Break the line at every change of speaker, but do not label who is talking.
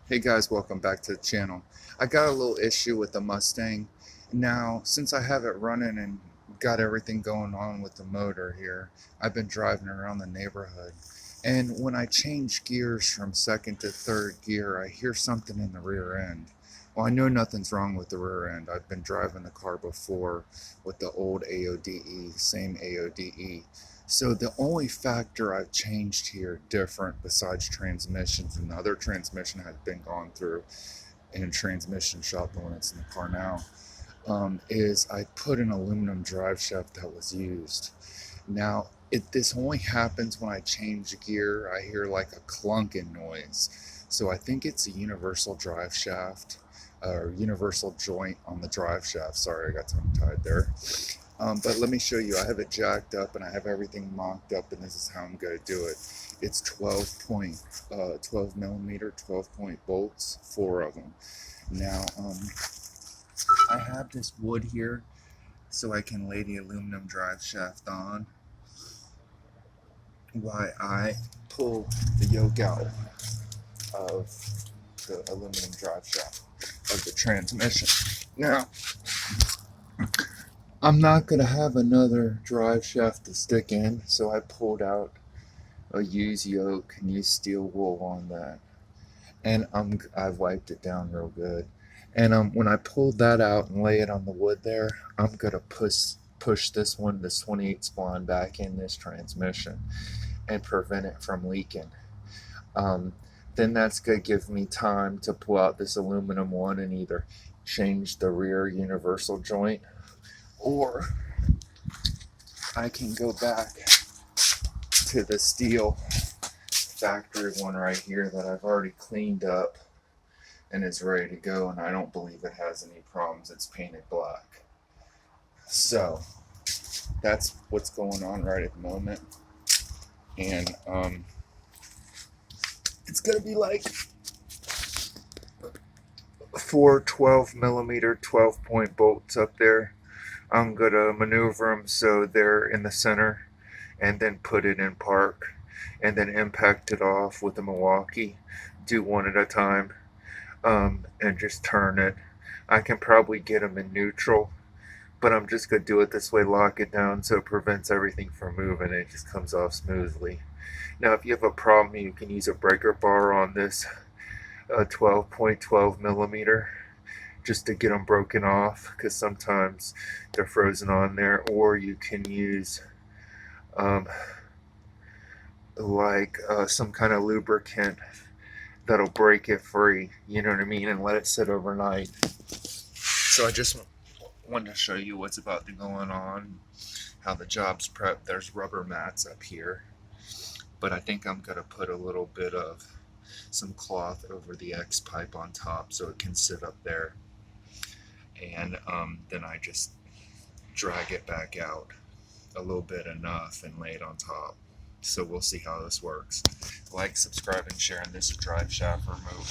Hey guys, welcome back to the channel. I got a little issue with the Mustang. Now, since I have it running and got everything going on with the motor here, I've been driving around the neighborhood. And when I change gears from second to third gear, I hear something in the rear end. Well, I know nothing's wrong with the rear end. I've been driving the car before with the old AODE, same AODE. So the only factor I've changed here different besides transmissions, and the other transmission had been gone through in a transmission shop, the one that's in the car now, is I put an aluminum drive shaft that was used. Now, this only happens when I change gear. I hear like a clunking noise. So I think it's a universal drive shaft, or universal joint on the drive shaft. Sorry, I got tongue tied there. But let me show you. I have it jacked up and I have everything mocked up, and this is how I'm going to do it. It's 12 millimeter, 12 point bolts, 4 of them. Now, I have this wood here so I can lay the aluminum drive shaft on while I pull the yoke out of the aluminum drive shaft of the transmission. Now, I'm not going to have another drive shaft to stick in, so I pulled out a used yoke and used steel wool on that. And I've wiped it down real good. And when I pulled that out and lay it on the wood there, I'm going to push this 28 spline back in this transmission and prevent it from leaking. Then that's going to give me time to pull out this aluminum one and either change the rear universal joint, or I can go back to the steel factory one right here that I've already cleaned up and is ready to go, and I don't believe it has any problems. It's painted black. So that's what's going on right at the moment. And it's gonna be like 4 12 millimeter 12 point bolts up there. I'm gonna maneuver them so they're in the center, and then put it in park, and then impact it off with a Milwaukee. Do one at a time, and just turn it. I can probably get them in neutral, but I'm just gonna do it this way, lock it down so it prevents everything from moving. It just comes off smoothly. Now, if you have a problem, you can use a breaker bar on this 12 millimeter just to get them broken off, because sometimes they're frozen on there. Or you can use some kind of lubricant that'll break it free, you know what I mean, and let it sit overnight. So I just wanted to show you what's about to go on, how the job's prepped. There's rubber mats up here, but I think I'm gonna put a little bit of some cloth over the X pipe on top so it can sit up there, and then I just drag it back out a little bit, enough, and lay it on top. So we'll see how this works. Like, subscribe, and share, and this is Driveshaft Removal.